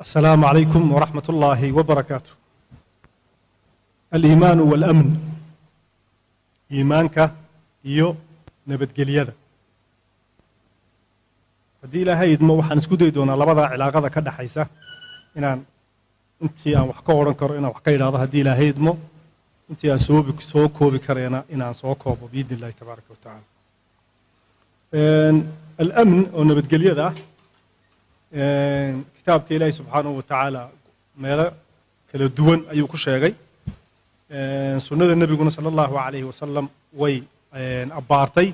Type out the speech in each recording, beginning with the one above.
السلام عليكم ورحمة الله وبركاته. الإيمان والأمن إيمانك يو نبت قليادة فدي لها يدمو وحان اسكودو يدونا لبضا علاقة كده حيسا إنان انتي أن وحكا ورنكر إنان وحكا يدادا هدي لها يدمو انتي أن سوكو بكرينا إنان سوكو بإذن الله تبارك وتعالى. الأمن ونبت قليادة كتابك إلهي سبحانه وتعالى ميلا كلا دوان أيو كشيغي سنة النبي صلى الله عليه وسلم وي أبارتي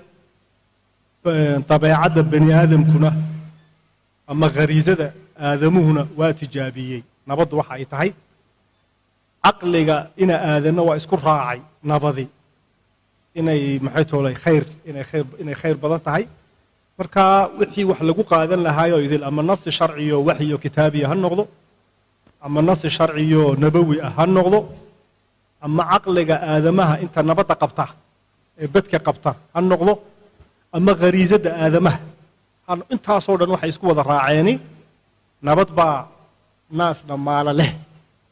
طبيعة بني آدم كنا أما غريزة آدمهنا واتجابيي نبض وحاي تهي عقلك إنا آدمنا وإسكر راعي نبضي إنا محيطه لي خير إنا خير بدن تهي marka wixii wax lagu qaadan lahayo idil ama nas sharciyo waxiyo kitaabiyo ha noqdo ama nas sharciyo nabawi ah ha noqdo ama aqliga aadamaha inta nabada qabta ee badka qabta ha noqdo ama gariizada aadamaha intaas oo dhan waxa isku wada raaceen nabad ba naasna maala leh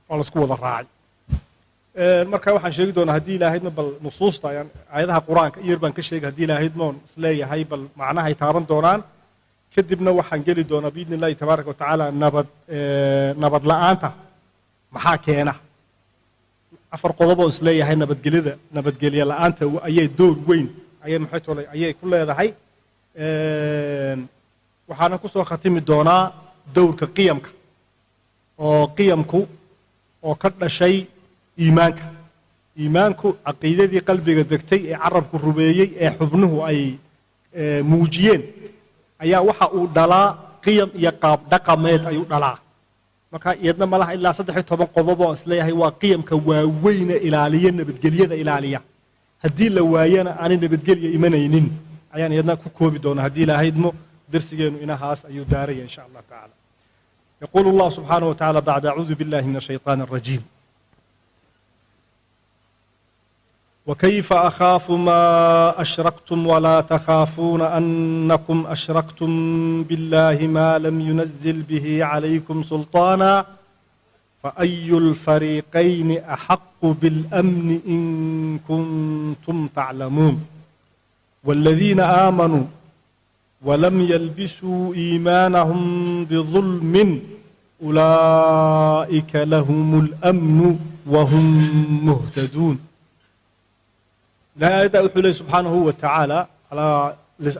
oo la isku wada raacay marka waxaan sheegi doonaa hadii ilaahaydna bal nusuusta aayadaha quraanka iyo baan ka sheegay hadii ilaahaydna isleeyahay bal macnaha ay taaban doonaan kadibna waxaan gali doonaa biidna ilaahi tabaaraka wa tacaala nabad la'aanta maxaa keena afar qodob oo isleeyahay nabadgelyo la'aanta ayay door weyn ayay ku leedahay waxaan ku soo khatimi doonaa dowrka qiyamka oo qiyamku oo ka dhashay iimaanku caqiidadii qalbiga degtay ee carabku rubeeyay ee xubnuhu ay muujiyeen ayaa waxa uu dhalaa qiyam iyo qaab dhaqameed ayuu dhalaa marka iyadna malaha ilaa 13 qodob oo isleeyahay waa qiyamka waaweyn ilaaliya nabadgelyada ilaaliya haddii la waayana aan nabadgelyo imanaynin ayaan iyadna ku koobi doonaa haddii ilaahaydmo darsigeenu inahaas ayuu daaraya insha Allah taala يقول الله سبحانه وتعالى بعد أعوذ بالله من الشيطان الرجيم وكيف أخاف ما أشركتم ولا تخافون أنكم أشركتم بالله ما لم ينزل به عليكم سلطانا فأي الفريقين أحق بالأمن إن كنتم تعلمون والذين آمنوا ولم يلبسوا إيمانهم بظلم أولئك لهم الأمن وهم مهتدون لا يدعو حلي سبحانه وتعالى على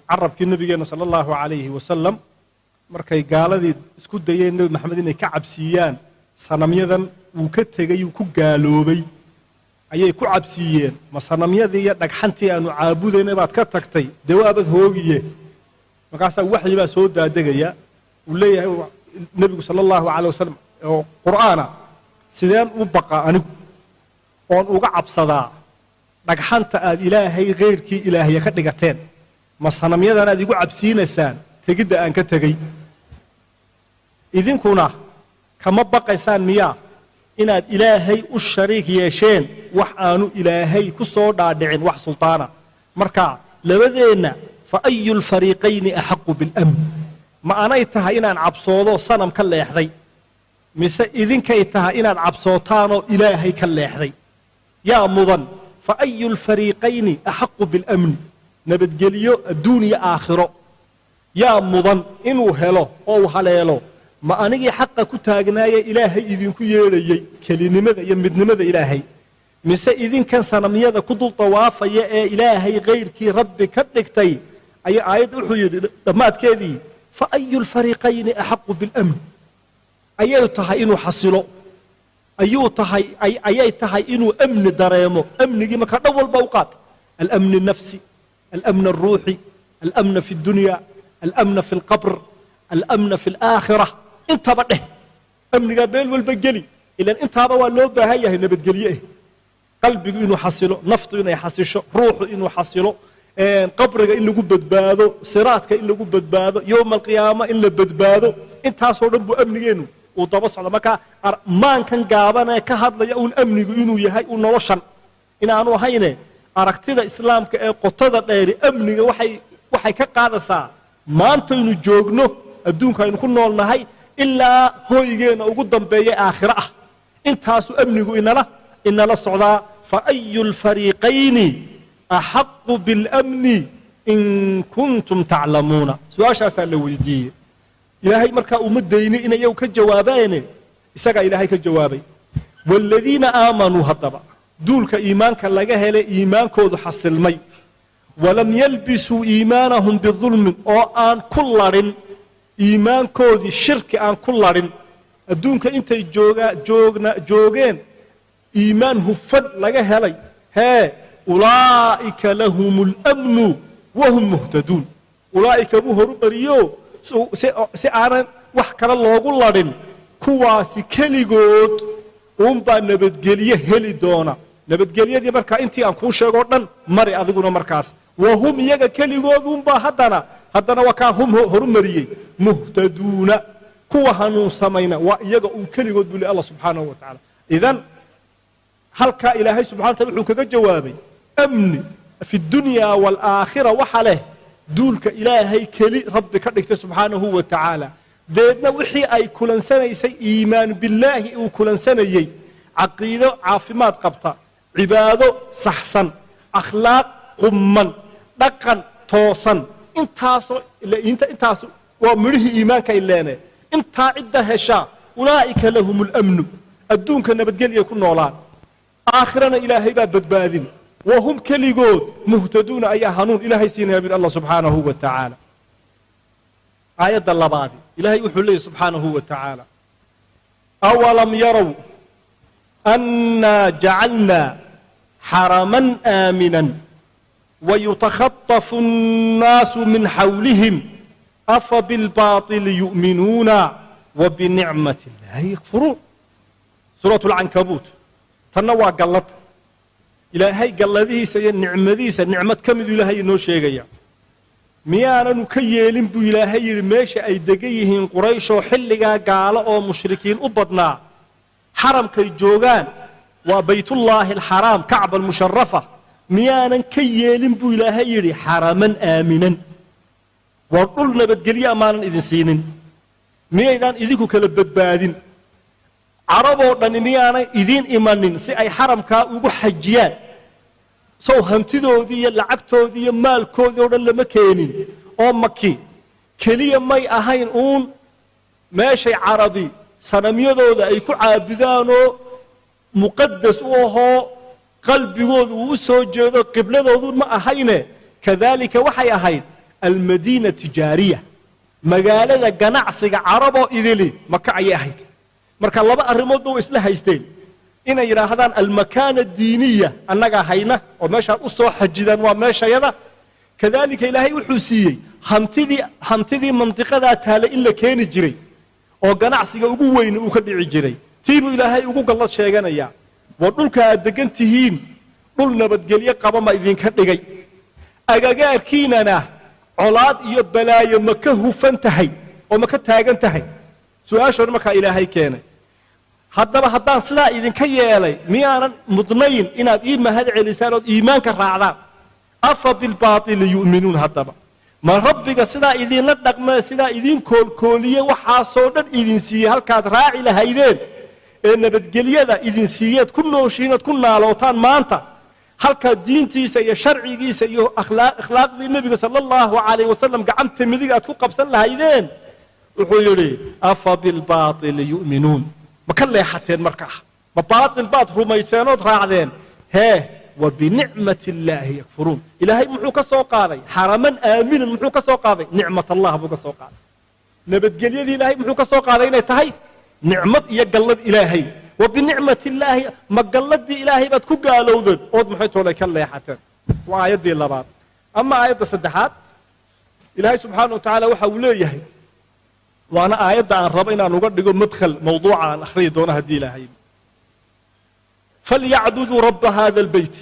عرب النبي صلى الله عليه وسلم markay gaaladii isku dayeen nabi maxamed inay ka cabsiyaan sanamyadan uu ka tagay uu ku gaaloobay ayay ku cabsiyeen ma sanamyadii iyo dhagxantii aanu caabudeynay baad ka tagtay dawaabad hoogiye markaas waxyi baa soo daadagaya uu leeyahay nabigu sallallahu alayhi wasallam oo quraana sideen u baqa anigu oon uga cabsadaa dhagxanta aad ilaahay geyrkii ilaahay ka dhigateen ma sanamyadan aad igu cabsiinaysaan tegida aan ka tagay idinkuna kama baqaysaan miya inaad ilaahay u shariik yeesheen wax aanu ilaahay ku soo dhaadhicin wax sultaana marka labadeena fa ayul fariiqayn ahqqu bil amn ma anay tahay inaan cabsoodo sanam ka leexday mise idinkay tahay inaad cabsootaan oo ilaahay ka leexday yaa mudan فأي الفريقين أحق بالأمن نبتجليو الدنيا آخرة يا مضن إنو هلو أو هليلو ما أنجي حق كتاجنايا إلهي إذن كيري كلين ماذا يمد ماذا إلهي مسا إذن كان سنمية كدل طوافة يا إلهي غير كي ربي كبلكتي أي آيات الحيود ما كذي فأي الفريقين أحق بالأمن أيتها إنو حصلوا أيتها إنه أمن دريمه أمن جمك أول بوقات الأمن النفسي الأمن الروحي الأمن في الدنيا الأمن في القبر الأمن في الآخرة انت بده أمن قبل والبجلي إلا انت هذا لو بهايه إنه بتجليه قلبي إنه حصله نفطه إنه يحصله روحه إنه حصله قبرك إنه جبت باده صراطك إنه جبت باده يوم القيامة إنه جبت باده انت هصور رب أمن جينه وطبص على مكان ما كان جابنا كهذا يقول أمني إنه يهاي ونوشن إن أنا هينه أركتدا إسلام كقطة غير أمني وحي كقادة سا ما أنت إنه جوجنه الدون كانوا كنا لنا هاي ilaa hooygeena ugu dambeeyay aakhiro ah intaasu amnigu inala socdaa fa ayu lfariiqayni axaqu biاlamni in kuntum taclamuuna su-aashaasaa la weydiiyey ilaahay markaa uma daynin inay iyagu ka jawaabaane isagaa ilaahay ka jawaabay waaladiina aamanuu haddaba duulka iimaanka laga helay iimaankoodu xasilmay walam yalbisuu iimaanahum bidulmin oo aan ku ladhin iimaankoodii shirki aan ku ladhin adduunka intay joogeen iimaan hufan laga helay hee ulaa'ika lahum اlamnu wahum muhtaduun ulaa'ika buu horu mariyo si aanan wax kale loogu ladhin kuwaasi keligood uunbaa nabadgelye heli doona nabadgelyadii markaa intii aan kuu sheegoo dhan mari adiguna markaas wahum iyaga keligood uunbaa haddana waa kaa hum horu mariyey muhtaduuna kuwa hanuunsamayna waa iyaga uun keligood buu le allah subxaanahu wa tacaala idan halkaa ilaahay subxana wataala wuxuu kaga jawaabay amni fi dunya waalaakhira waxa leh duulka ilaahay keli rabbi ka dhigtay subxaanahu wa tacaala deedna wixii ay kulansanaysay iimaan billaahi uu kulansanayey caqiido caafimaad qabta cibaado saxsan akhlaaq qumman dhaqan toosan intaas waa midhihii iimaanka ay leeneen intaa cidda heshaa ulaa'ika lahum اlamnu adduunka nabadgelya ku noolaan aakhirana ilaahay baa badbaadin wahum keligood muhtaduuna ayaa hanuun ilaahay siinaya bir allah subxaanahu wa tacaala aayadda labaadi ilaahay wuxuu leeyahy subxaanahu wa tacaala awalam yarow annaa jacalnaa xaraman aaminan wayutakhatafu الnaasu min xawlihim afa bilbaaطili yu'minuuna wabinicmati illaahi yakfuruun suuratu lcankabuut tanna waa gallad ilaahay galladihiisa iyo nicmadiisa nicmad ka miduu ilaahay inoo sheegaya miyaananu ka yeelin buu ilaahay yidhi meesha ay degan yihiin qurayshoo xilligaa gaalo oo mushrikiin u badnaa xaramkay joogaan waa baytullaahi alxaraam kacba almusharafa miyaanan ka yeelin buu ilaahay yidhi xaraman aaminan waa dhul nabadgelye amaanan idin siinin miyaydaan idinku kala badbaadin caraboo dhani miyaanan idiin imanin si ay xaramkaa ugu xajiyaan sow hantidoodii iyo lacagtoodii iyo maalkoodii oo dhan lama keenin oo maki keliya may ahayn uun meeshay carabi sanamyadooda ay ku caabudaanoo muqadas u ahoo qalbigooda uu u soo jeedo qibladoodu ma ahayne kadaalika waxay ahayd almadiina tijaariya magaalada ganacsiga caraboo idili maka ayay ahayd marka laba arrimoodba way isla haysteen inay yidhaahdaan almakaana diiniya annagaa hayna oo meeshaan u soo xajidaan waa meeshayada kadaalika ilaahay wuxuu siiyey hantidii mandiqadaa taale in la keeni jiray oo ganacsiga ugu weyni uu ka dhici jiray tii buu ilaahay ugu gallad sheeganayaa waa dhulka aad degan tihiin dhul nabadgelye qaba ma idinka dhigay agagaarkiinana colaad iyo balaayo ma ka hufan tahay oo ma ka taagan tahay su-aashoon markaa ilaahay keenay haddaba haddaan sidaa idinka yeelay miyaanan mudnayn inaad ii mahad celisaan ood iimaanka raacdaan afa bilbaaطili yu'minuun haddaba ma rabbiga sidaa idinla dhaqmee sidaa idiin koolkooliye waxaasoo dhan idin siiyey halkaad raaci lahaydeen ee nabadgelyada idin siiyeed ku nooshiin ood ku naalootaan maanta halkaad diintiisa iyo sharcigiisa iyo akhlaaqdii nebiga sala allahu calayh wasalam gacanta midiga aad ku qabsan lahaydeen wuxuu yidhi afa bilbaaطili yu'minuun ma ka leexateen markaa ma baaطil baad rumayseenood raacdeen hee wabinicmati illaahi yakfuruun ilaahay muxuu ka soo qaaday xaraman aaminan muxuu ka soo qaaday nicmat allah buu ka soo qaaday nabadgelyadii ilaahay muxuu ka soo qaaday inay tahay nicmad iyo gallad ilaahay wabinicmati illaahi ma galladii ilaahay baad ku gaalowdeen ood maxay toolay ka leexateen waa aayaddii labaad ama aayadda saddexaad ilaahay subxaana wa tacaala waxa uu leeyahay waana aayadda aan rabo inaan uga dhigo madkhal mawduuca aan akhriyi doono haddii ilaahay falyacbuduu rabba hada albayt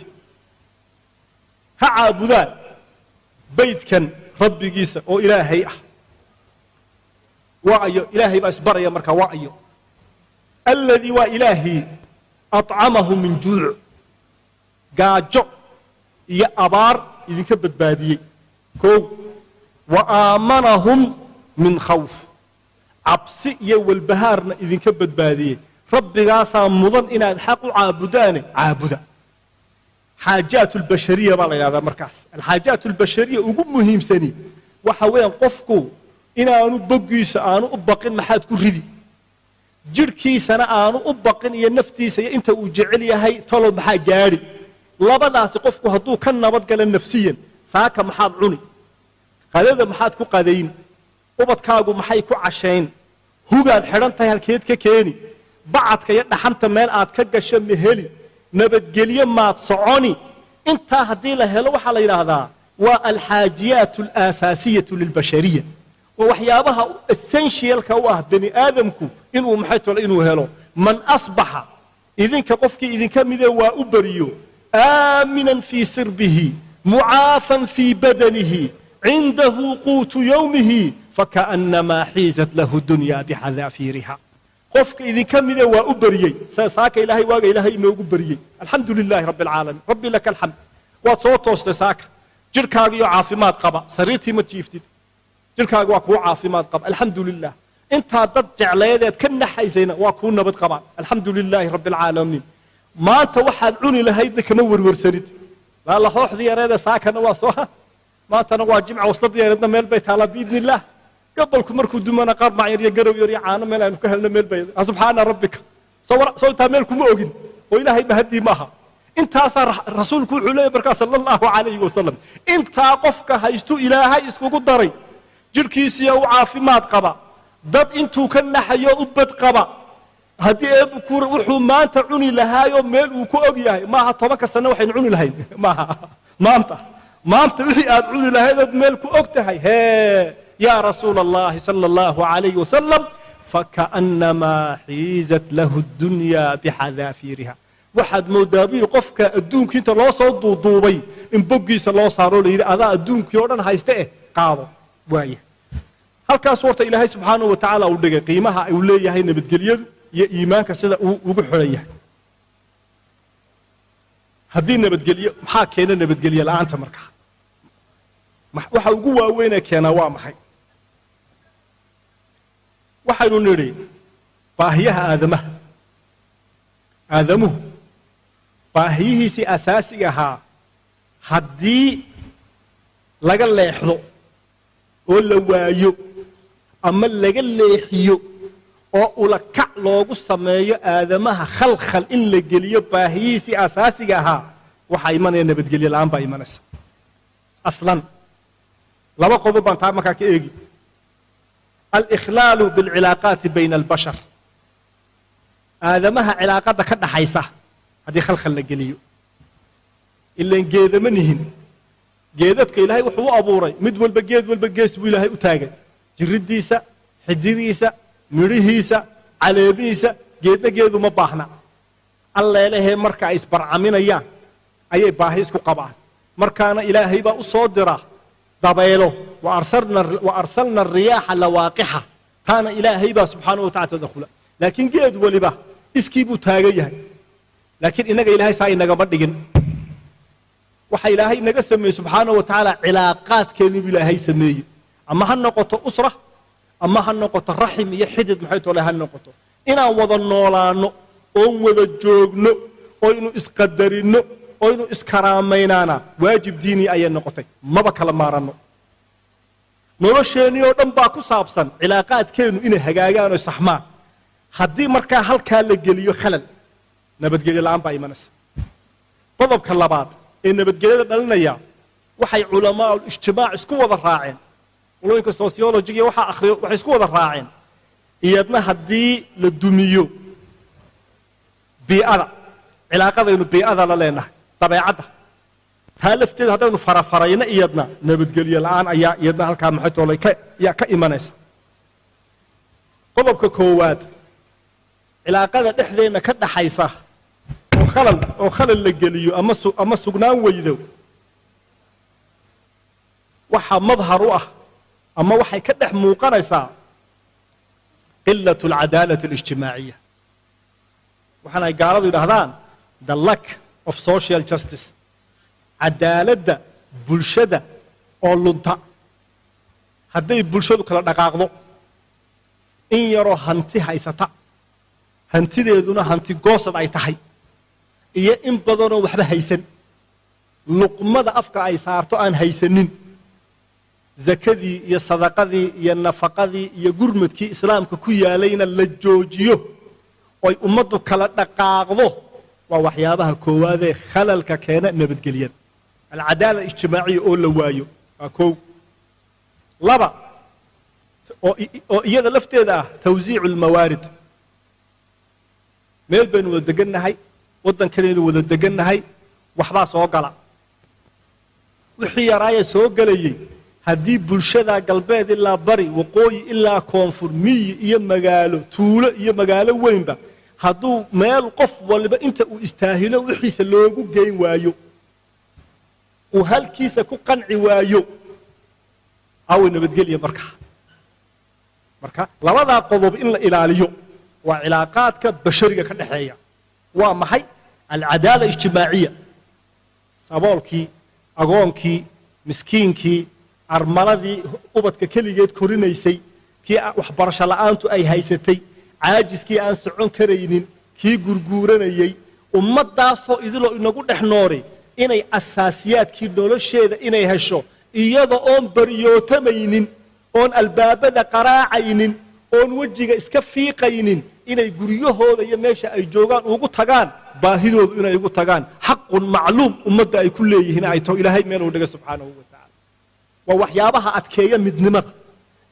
ha caabudaan baydkan rabbigiisa oo ilaahay ah waa ayo ilaahay baa isbaraya markaa waa ayo alladii waa ilaahii acamahu min juuc gaajo iyo abaar idinka badbaadiyey kow wa aamanahum min khawf cabsi iyo walbahaarna idinka badbaadiyey rabbigaasaa mudan inaad xaq u caabudaane caabuda xaajaat albashariya baa la yidhahdaa markaas alxaajaat albashariya ugu muhiimsani waxa weeyaan qofku inaanu boggiisa aanu u baqin maxaad ku ridi jidhkiisana aanu u baqin iyo naftiisa iyo inta uu jecel yahay talow maxaa gaadhi labadaasi qofku hadduu ka nabadgala nafsiyan saaka maxaad cuni qadada maxaad ku qadayn ubadkaagu maxay ku cashayn hugaad xidhan tahay halkeed ka keeni bacadka iyo dhaxanta meel aad ka gasho ma heli nabadgelyo maad soconi intaa haddii la helo waxaa la yidhaahdaa waa alxaajiyaat alaasaasiyatu lilbashariya waa waxyaabaha essentialka u ah bani aadamku inuu maxay tole inuu helo man asbaxa idinka qofkii idinka midee waa u beriyo aaminan fii sirbihi mucaafan fii badanihi cindahu quutu yowmihi fakaannamaa xiizat lahu dunya bixadaafiiriha qofka idinka midee waa u beriyey saaka ilaahay waaga ilaahay inoogu beriyey alxamdu lilaahi rabbi alcaalamiin rabbi laka alxamd waad soo toostay saaka jidhkaagiyo caafimaad qaba sariirtii ma jiiftid jidhkaaga waa kuu caafimaad qaba alxamdu lilah intaa dad jecleedeed ka naxaysayna waa kuu nabad qabaan alxamdu lilaahi rabbi alcaalamiin maanta waxaad cuni lahaydna kama werwersanid laala hooxdii yareede saakana waa soo maantana waa jimca wasladii yareedna meel bay taalaa biidni illaah gabalku markuu dumana qarmac yar iyo garow yar iyo caano meel aynu ka helno meel bay subxaana rabbika soo intaa meel kuma ogin oo ilaahay mahadii maaha intaasaa rasuulku wuxuu leeyahy markaa sala allahu calayhi wasalam intaa qofka haystu ilaahay iskugu daray jidhkiisiya u caafimaad qaba dad intuu ka naxayo u bad qaba haddii eebbukuur wuxuu maanta cuni lahaayoo meel uu ku og yahay maaha 10 sano waxaynu cuni lahayn maaha maanta wixii aad cuni lahaydood meel ku og tahay hee yaa rasuula allahi sala allahu calayhi wasalam fakaannamaa xiizat lahu dunya bixadaafiiriha waxaad moodaa buu yidhi qofka adduunka inta loo soo duuduubay in boggiisa loo saaroo la yidhi adaa adduunkii oo dhan hayste qaado waaya halkaas horta ilaahay subxaanahu wa tacaala uu dhigay qiimaha uu leeyahay nabadgelyadu iyo iimaanka sida uu ugu xidhan yahay haddii nabadgelyo maxaa keena nabadgelyo la'aanta markaa waxa ugu waaweynee keenaa waa maxay waxaynu nidhi baahiyaha aadamuhu baahiyihiisii asaasiga ahaa haddii laga leexdo oo la waayo ama laga leexiyo oo ulakac loogu sameeyo aadamaha khalkhal in la geliyo baahiyihiisii asaasiga ahaa waxaa imanaya nabadgelyo la'aan baa imanaysa aslan laba qodob baan taa markaa ka eegi alikhlaalu bilcilaaqaati bayna albashar aadamaha cilaaqadda ka dhaxaysa haddii khalkhal la geliyo ilaan geedama nihin geedadka ilaahay wuxuu u abuuray mid walba geed walba gees buu ilaahay u taagay jirriddiisa xididiisa midhihiisa caleemihiisa geedna geedu ma baahna alleelehee marka ay isbarcaminayaan ayay baahi isku qabaan markaana ilaahay baa u soo dira dabaylo wa arsalna ariyaaxa lawaaqixa taana ilaahay baa subxaanahu wa tacala tadakhula laakiin geed waliba iskii buu taagan yahay laakiin innaga ilaahay saa inagama dhigin waxa ilaahay inaga sameeyey subxaanahu wa tacaala cilaaqaadkeennii buu ilaahay sameeyey ama ha noqoto usra ama ha noqoto raxim iyo xidid maxay tole ha noqoto inaan wada noolaano oon wada joogno oynu isqadarinno oynu iskaraamaynaana waajib diini ayay noqotay maba kala maaranno nolosheennii oo dhan baa ku saabsan cilaaqaadkeennu inay hagaagaan oo saxmaan haddii markaa halkaa la geliyo khalal nabadgelyo la'aan baa imanaysa qodobka labaad ee nabadgelyada dhalinaya waxay culamaa ijtimaac isku wada raaceen ulooyinka sociologiga waxaa akhriyo waxay isku wada raaceen iyadna haddii la dumiyo bii'ada cilaaqadaynu bii'ada la leenahay dabeecadda taa lafteeda haddaynu farafarayno iyadna nabadgelyo la'aan ayaa iyadna halkaa maxay toolay yaa ka imanaysa qodobka koowaad cilaaqada dhexdeenna ka dhaxaysa oo khalal la geliyo ama sugnaan weydo waxaa madhar u ah ama waxay ka dhex muuqanaysaa qilatu alcadaalati alijtimaaciya waxaana ay gaaladu yidhaahdaan the lack of social justice cadaaladda bulshada oo lunta hadday bulshadu kala dhaqaaqdo in yaroo hanti haysata hantideeduna hanti goosad ay tahay iyo in badanoo waxba haysan luqmada afka ay saarto aan haysanin zakadii iyo sadaqadii iyo nafaqadii iyo gurmadkii islaamka ku yaalayna la joojiyo oy ummaddu kala dhaqaaqdo waa waxyaabaha koowaad ee khalalka keena nabadgelyada alcadaala ijtimaaciya oo la waayo waa kow laba oo iyada lafteeda ah tawsiicu lmawaarid meel baynu wada degannahay waddankanaynu wada degannahay waxbaa soo gala wixii yaraaya soo gelayey haddii bulshada galbeed ilaa bari waqooyi ilaa koonfur miyi iyo magaalo tuulo iyo magaalo weynba hadduu meel qof waliba inta uu istaahilo wixiisa loogu geyn waayo uu halkiisa ku qanci waayo aw nabadgelya marka labadaa qodob in la ilaaliyo waa cilaaqaadka bashariga ka dhaxeeya waa maxay alcadaala ijtimaaciya saboolkii agoonkii miskiinkii armaladii ubadka keligeed korinaysay kii waxbarasho la'aantu ay haysatay caajiskii aan socon karaynin kii gurguuranayey ummadaasoo idiloo inagu dhex nooray inay asaasiyaadkii nolosheeda inay hesho iyada oon baryootamaynin oon albaabada qaraacaynin oon wejiga iska fiiqaynin inay guryahooda iyo meesha ay joogaan ugu tagaan baahidoodu inay ugu tagaan xaqun macluum ummadda ay ku leeyihiin ay taho ilaahay meel uu dhiga subxaanahu wa tacaala waa waxyaabaha adkeeya midnimada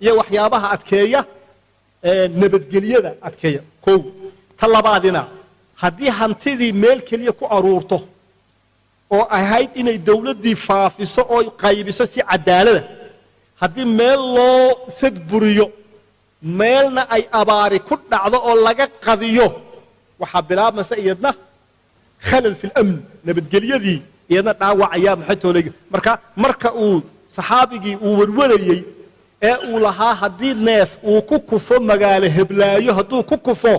iyo waxyaabaha adkeeya nabadgelyada adkeeya kow ta labaadina haddii hantidii meel keliya ku aruurto oo ahayd inay dawladdii faafiso oo qaybiso si cadaalada haddii meel loo sadburiyo meelna ay abaari ku dhacdo oo laga qadiyo waxaa bilaabmaysa iyadna khalal fi lamn nabadgelyadii iyadna dhaawacayaa maxaytooleyga marka uu saxaabigii uu warwarayey ee uu lahaa haddii neef uu ku kufo magaalo heblaayo hadduu ku kufo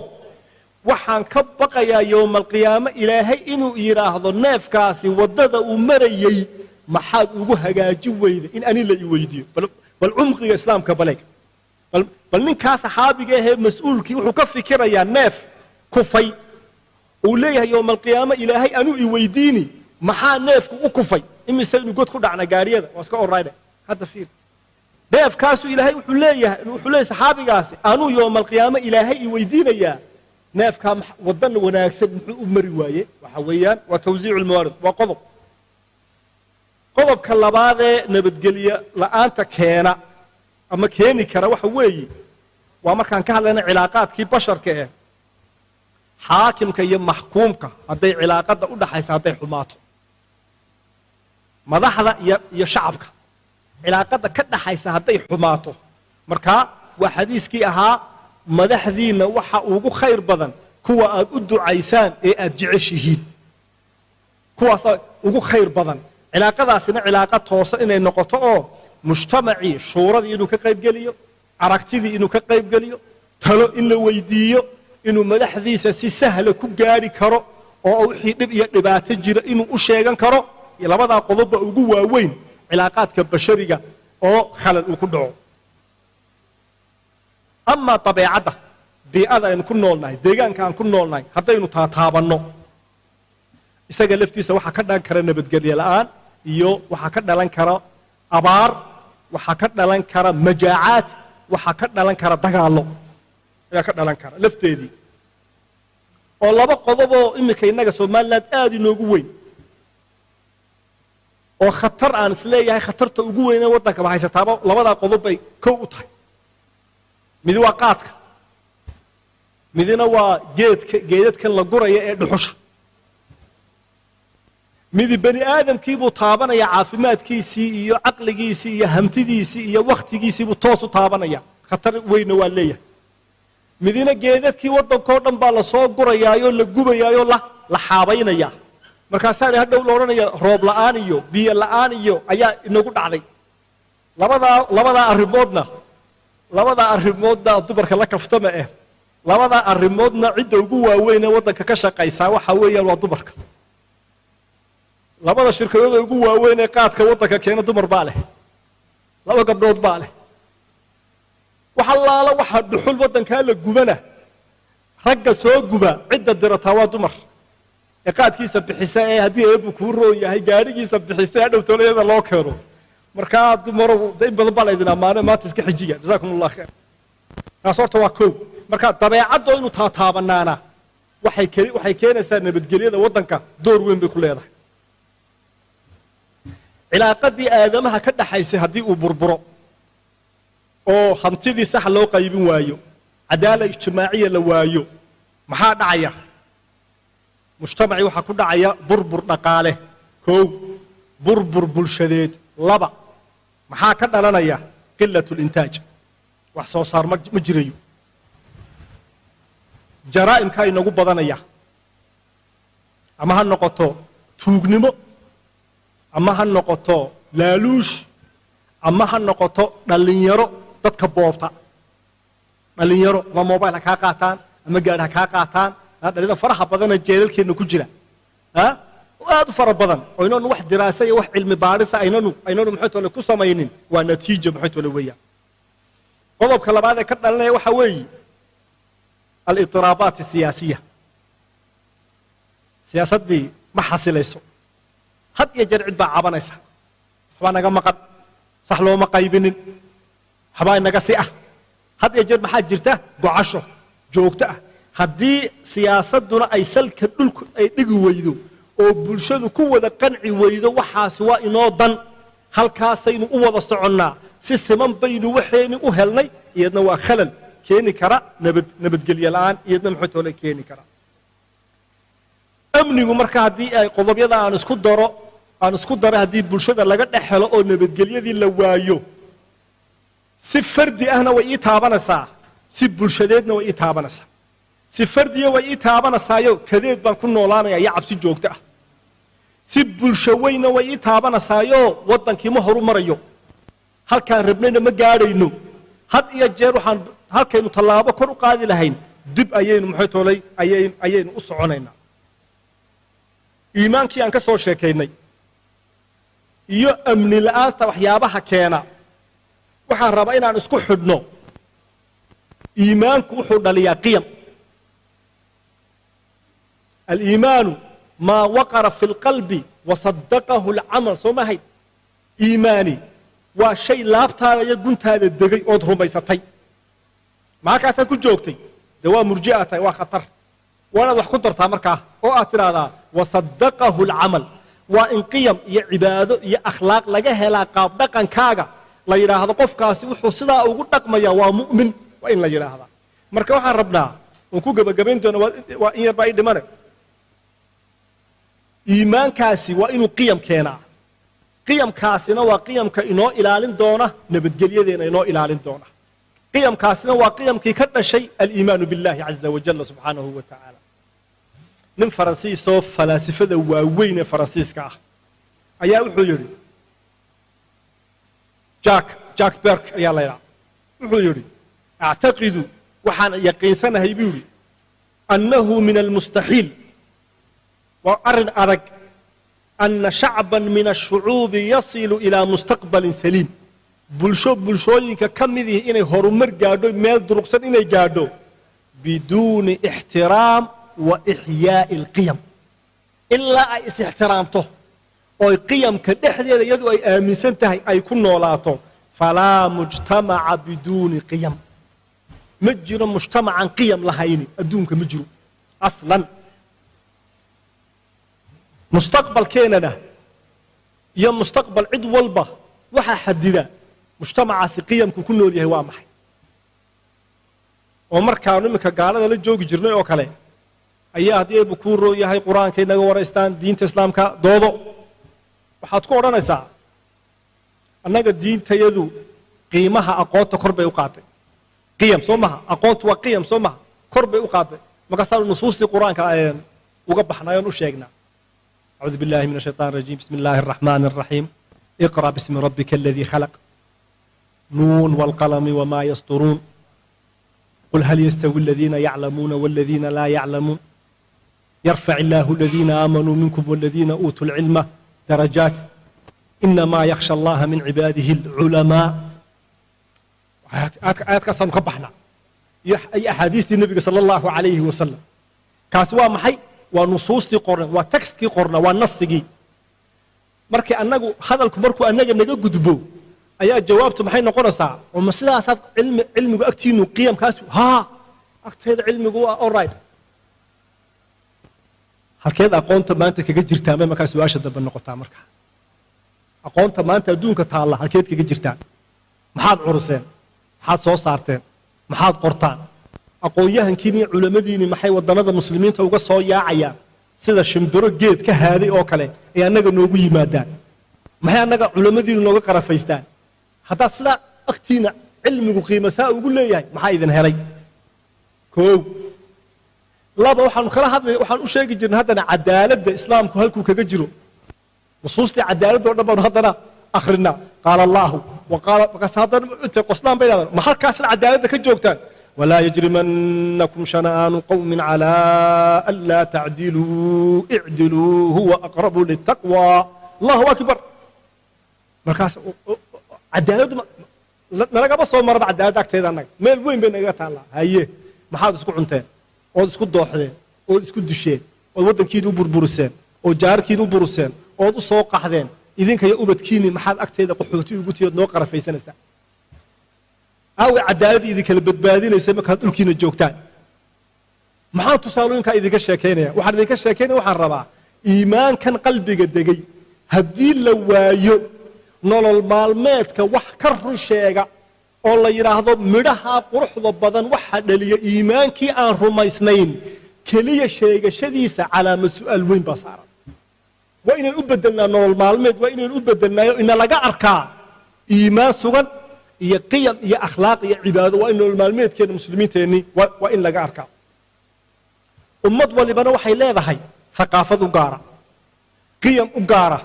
waxaan ka baqayaa yowmalqiyaamo ilaahay inuu yidhaahdo neefkaasi waddada uu marayey maxaad ugu hagaajin weyda in ani la i weydiiyo bal cumqiga islaamka baleeg bal ninkaa saxaabiga ahee mas-uulkii wuxuu ka fikirayaa neef kufay uu leeyahay yowmalqiyaamo ilaahay anuu i weydiini maxaa neefku u kufay imisaynu god ku dhacna gaariyada waa iska orayde hadda fiir neefkaasuu ilaahay wuxuu leeyahay saxaabigaasi anuu yowmalqiyaamo ilaahay i weydiinayaa neefkaa waddan wanaagsan muxuu u mari waaye waxa weeyaan waa tawsiicu lmawaarid waa qodobka labaadee nabadgelye la'aanta keena ama keeni kara waxa weeye waa markaan ka hadlayna cilaaqaadkii basharka eh xaakimka iyo maxkuumka hadday cilaaqada u dhaxaysa hadday xumaato madaxda iyo shacabka cilaaqada ka dhaxaysa hadday xumaato markaa waa xadiiskii ahaa madaxdiinna waxa ugu khayr badan kuwa aad u ducaysaan ee aad jeceshihiin kuwaasaa ugu khayr badan cilaaqadaasina cilaaqa toosa inay noqoto oo mujtamacii shuuradii inuu ka qaybgeliyo aragtidii inuu ka qaybgeliyo talo in la weydiiyo inuu madaxdiisa si sahla ku gaari karo oo wixii dhib iyo dhibaato jira inuu u sheegan karo labadaa qodobba ugu waaweyn cilaaqaadka bashariga oo khalal uu ku dhaco amaa dabeecadda bii'ada aynu ku noolnahay deegaanka aan ku noolnahay haddaynu taataabanno isaga laftiisa waxaa ka dhalan kara nabadgelye la'aan iyo waxaa ka dhalan kara abaar waxaa ka dhalan kara majaacaad waxaa ka dhalan kara dagaallo ayaa ka dhalan kara lafteedii oo laba qodoboo iminka innaga somaliland aad inoogu weyn oo khatar aan isleeyahay khatarta ugu weynee waddankaba haysataaba labadaa qodob bay kow u tahay midi waa qaadka midina waa geedadkan la guraya ee dhuxusha midi bani aadamkiibuu taabanaya caafimaadkiisii iyo caqligiisii iyo hamtidiisii iyo wakhtigiisiibuu toos u taabanaya khatar weynna waa leeyahay midina geedadkii waddankoo dhan baa lasoo gurayaayoo la gubayaayoo la xaabaynaya markaasaa hadhow la odhanaya roob la'aan iyo biyo la'aan iyo ayaa inagu dhacday labadaa arrimoodna dumarka la kaftama ah labadaa arrimoodna cidda ugu waaweyn ee waddanka ka shaqaysaa waxa weeyaan waa dumarka labada shirkadooda ugu waaweyn ee qaadka waddanka keena dumar baa leh laba gabdhood baa leh وحلالا واحد دحول ودن كان لجبنا رجع سوق جبا عدة درتها دمر يقعد كيس بحساء هدي أبو كورو يا هي جاري كيس بحساء لو تقول هذا الله كيرو مركات دمر دايم بضبط إذا ما تسكح حجية جزاكم الله خير صورته واكو مركات طبيعة عدو إنه تابنا أنا waxay keenaysaa nabadgelyada waddanka door weyn bay ku leedahay cilaaqadii aadamaha ka dhaxaysay haddii uu burburo oo hantidii sax loo qaybin waayo cadaalad ijtimaaciya la waayo maxaa dhacaya mujtamaci waxaa ku dhacaya burbur dhaqaale koow burbur bulshadeed laba maxaa ka dhalanaya qillatul intaaj wax soo saar ma jirayo jaraa'imka inagu badanaya ama ha noqoto tuugnimo ama ha noqoto laaluush ama ha noqoto dhalinyaro dadka boobta dhalinyaro ama mobile ha ka qaataan ama gaadhi ha ka qaataan dhalida faraha badan ee jeelalkeena ku jira aad u fara badan oo inaan wax diraasay iyo wax cilmi baadhis aynanu maxay ku sameeynin waa natiijo maxay weeyaan qodobka labaad ee ka dhalanaya waxa weeye الاضطرابات السياسية سياسة دي ما حصليسو هاد يجر عد بعبانيسا حبا نغا مقد صح لو ما قايبين حبا نغا سيئة هاد يجر ما حد جرته قعشو جوجته هادي سياسة دونا اي سلك دولك اي دغ ويدو او بلشدو كو ودا قنعي ويدو waxaas waa inoo dan halkaasaynu u wada soconnaa si siman baynu waxaynu u helnay iyadna waa khalal keeni kara nabadgelyo la'aan iyadna maxay toole keeni kara amnigu marka haddii ay qodobyada aan isku daro haddii bulshada laga dhexelo oo nabadgelyadii la waayo si fardi ahna way ii taabanaysaa si bulshadeedna way ii taabanaysaa si fardiya way ii taabanaysaayoo kadeed baan ku noolaanayaa iyo cabsi joogto ah si bulsho weyna way ii taabanaysaayo waddankii ma horu marayo halkaan rabnayna ma gaadhayno had iyo jeer waxaan halkaynu tallaabo kor u qaadi lahayn dib ayaynu maxay toolay ayaynu u soconaynaa iimaankii aan ka soo sheekaynay iyo amni la'aanta waxyaabaha keena waxaan rabaa inaan isku xidhno iimaanku wuxuu dhaliyaa qiyam aliimaanu maa waqara fi lqalbi wasaddaqahu alcamal soo mahay iimaani waa shay laabtaada iyo guntaada degay ood rumaysatay markaasaad ku joogtay de waa murji'a tahay waa khatar waanaad wax ku dartaa markaa oo aad tidhaahdaa wasaddaqahu alcamal waa in qiyam iyo cibaado iyo akhlaaq laga helaa qaab dhaqankaaga la yidhaahdo qofkaasi wuxuu sidaa ugu dhaqmayaa waa mu'min waa in la yidhaahdaa marka waxaan rabnaa oon ku gebagabayn doona waa in yarbaa ii dhimane iimaankaasi waa inuu qiyam keenaa qiyamkaasina waa qiyamka inoo ilaalin doona nabadgelyadeena inoo ilaalin doona qiyamkaasina waa qiyamkii ka dhashay aliimaanu billahi caza wajalla subxaanahu wa tacaala nin faransiisoo falaasifada waaweyn ee faransiiska ah ayaa wuxuu yidhi jack berk ayaa la yidhaha wuxuu yidhi actaqidu waxaan yaqiinsanahay buu yidhi annahu min almustaxiil waa arrin adag أن شعبا من الشعوب يصل إلى مستقبل سليم bulshooyinka ka mid yihiin inay horumar gaadho meel durugsan inay gaadho biduuni ixtiraam wa ixyaa'i alqiyam ilaa ay is-ixtiraamto oo qiyamka dhexdeeda iyadu ay aaminsan tahay ay ku noolaato falaa mujtamaca biduuni qiyam ma jiro mujtamacan qiyam lahayni adduunka ma jiro aslan mustaqbalkeenana iyo mustaqbal cid walba waxaa xadida mujtamacaasi qiyamku ku nool yahay waa maxay oo markaanu iminka gaalada la joogi jirnay oo kale ayaa haddii aybu kuu roon yahay qur-aanka inaga waraystaan diinta islaamka doodo waxaad ku odhanaysaa annaga diintayadu qiimaha aqoonta kor bay u qaatay qiyam soo maha aqoontu waa qiyam soo maha kor bay u qaatay markaasaanu nusuustii qur-aanka uga baxnay oon u sheegnaa أعوذ بالله من الشيطان الرجيم بسم الله الرحمن الرحيم اقرأ باسم ربك الذي خلق نون والقلم وما يسطرون قل هل يستوي الذين يعلمون والذين لا يعلمون يرفع الله الذين آمنوا منكم والذين أوتوا العلم درجات إنما يخشى الله من عباده العلماء آيات كاسانو كبحنا أي أحاديث النبي صلى الله عليه وسلم كاسوا محي ونصوص قرن وتكست قرن والنص جي markii anagu hadalku markuu anaga naga gudbo ayaa jawaabtu maxay noqonaysaa oo maslahaasaad cilmigu agtiinu qiyamkaas ha agteeda cilmigu waa all right halkeed aqoonta maanta kaga jirtaa ma markaa su'aasha daba noqotaa markaa aqoonta maanta adduunka taala halkeed kaga jirtaa maxaad curuseen maxaad soo saarteen maxaad qortaan aqoonyahankiin iyo culimadiini maxay wadanada muslimiinta uga soo yaacayaan sida shimbiro geed ka haaday oo kale ay anaga noogu yimaadaan maxay anaga culimadiina nooga qarafaystaan hadda sida agtiina cilmigu qiimasaa ugu leeyahay maxaa idin helay koow laba waxaan u sheegi jirnay haddana cadaaladda islaamku halkuu kaga jiro nusuustii cadaaladda oo dhan baanu haddana akhrina qaala allaahu waqaala markaas haddana intay qoslaan bay yidhahdaan ma halkaasna cadaaladda ka joogtaan ولا يجرمنكم شنآن قوم على ألا تعدلوا اعدلوا هو أقرب للتقوى الله أكبر مركز عدالة نلقى بس مرة بعد عدالة كتير عنك ميل وين بين نجات الله هيه ما حد يسكت عنتين أو يسكت ضحية أو يسكت دشين أو ودن كيدو بربرسين أو جار كيدو برسين أو سوق حدين إذن كي أوبت كيني ما حد أكتير قحوتي وقلت يدنوقر في سنة أو عدالة إذا كل بدبادين يسمى كهذا الكين الجوكتان ما حد تصالون كإذا كشاكينه واحد إذا كشاكينه واحد ربع إيمان كان قلبي قد جي هدي لوايو نول المعلومات كوح كرر الشيء الله يراهض مرها قرح ضبضان واحد اللي إيمان كي أن رمى اثنين كلية شيء شديسة على مسؤول وين بصارة وإن أبدلنا نول المعلومات وإن أبدلنا إن لقى أركان إيمان سجن هي قيم هي أخلاق هي عبادة وإنه المعلومات كده مسلمين تاني وإن لقى أركان أمد واللي بنا وحي لا ذهي ثقافة وقارة قيم وقارة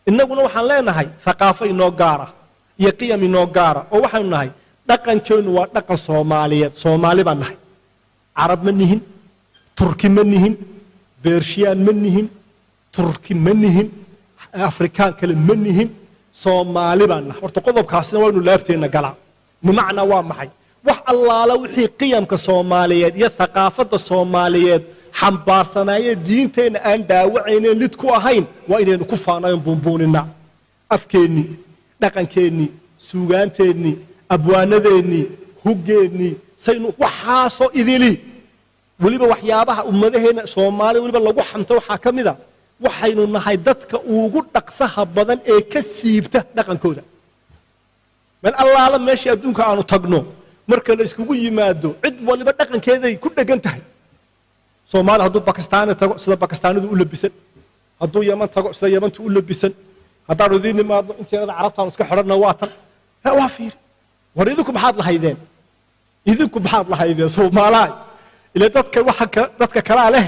إنه وحن لا نهي ثقافة إنه قارة هي قيم إنه قارة ووحن نهي دقن كانوا دقن صومالي بنهي عرب منهن تركي منهن بيرشيان منهن تركي منهن أفريكان كلم منهن صومالي بنا horta qodobkaasina waa inuu laabteena galaa macna waa maxay wax allaala wixii qiyamka Soomaaliyeed iyo thaqaafada Soomaaliyeed xambaarsanaya diinteena aan daawacayna lid ku ahayn waa inaynu ku faanayn buunbuunina afkeeni dhaqankeeni suugaanteeni abwaanadeeni huggeeni saynu waxaasoo idili waliba waxyaabaha ummadaheena Soomaaliya waliba lagu xamto waxa kamida waxaynu nahay dadka ugu dhaqsaha badan ee ka siibta dhaqankooda man allaala meeshii adduunka aanu tagno marka la iskugu yimaado cid waliba dhaqankeeday ku dhagan tahay Soomaali hadduu Pakistaan tago sida Pakistaanidu u labisan hadduu Yemen tago sida Yementu u labisan haddaan udiin imaado inteeda carabtaan iska xidhanna waa tan waa fiir war idinku maxaad lahaydeen Soomaaliya ila dadka kala leh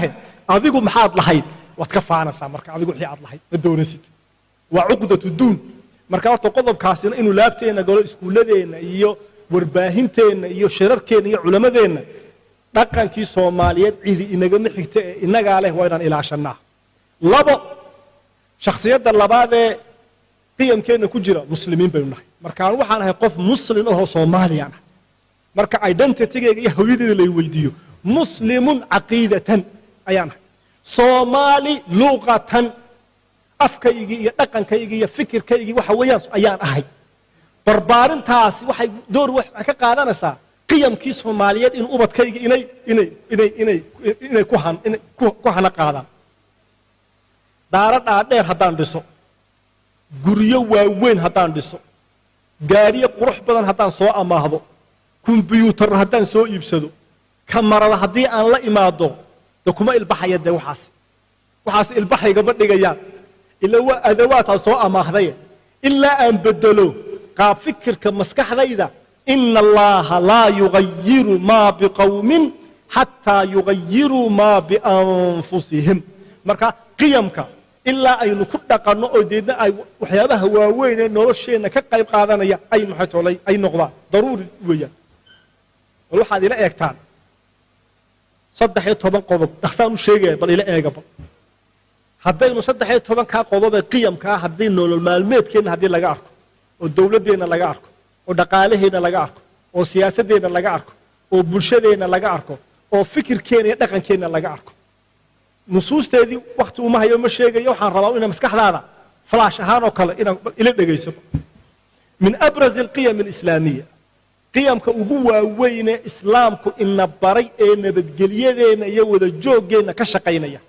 adigu maxaad lahayd waad ka faanaysaa marka adigu wixii aad lahayd ma doonaysid waa cuqdatu duun marka horta qodobkaasina inuu laabteena galo iskuuladeena iyo warbaahinteena iyo shirarkeena iyo culamadeena dhaqankii Soomaaliyeed cidi inaga mixigta ee inaga leh waa inaan ilaashanaa labo shakhsiyada labaad ee qiyamkeena ku jira muslimiin baynu nahay marka waxaan ahay qof muslim oo Soomaaliya ah marka identity-gayga iyo hawiyadeyda la weydiiyo muslimun aqeedatan ayaan Soomaali luqatan afkaygi iyo dhaqankaygi iyo fikirkaygi waxa weeyaan ayaan ahay barbaarintaasi waxay door wax ka qaadanaysaa qiyamkii Soomaaliyeed in ubadkaygi inay ku hana qaadaan daarada dheer haddaan dhiso guryo waaweyn haddaan dhiso gaariyo qurux badan haddaan soo amaahdo kumbiyuutar haddaan soo iibsado kamarada haddii aan la imaado kuma ilbaxaya de waxaas ilbaxayga ma dhigayaan ila waa adawaata soo amaahday illa aan bedelo qaab fikirka maskaxdayda inna allaha la yughayyiru ma biqawmin hatta yughayyiru ma bi anfusihim marka qiyamka illa aynu ku dhaqano oo deedna ay waxyaabaha waaweyn ee nolosheena ka qayb qaadanaya ay maxay toolay ay noqdaan daruuri weeyaan waxaad ila eegtaan 13 qodob dhaxsaan u sheegay bal ila eegaba haddaynu 13 ka qodob ee qiyamka haddii nolol maalmeedkeena haddii laga arko oo dawladeena laga arko oo dhaqaalaheena laga arko oo siyaasaddeena laga arko oo bulshadeena laga arko oo fikirkeena iyo dhaqankeena laga arko nusuusteedii waqti uma hayo ma sheegayo waxaan rabaa inaan maskaxdaada flash ahaan oo kale inaan ila dhageyso min abraz alqiyam alislaamiyya qiyamka ugu waaweyn ee islaamku ina baray ee nabadgelyadeena iyo wada jooggeena ka shaqaynaya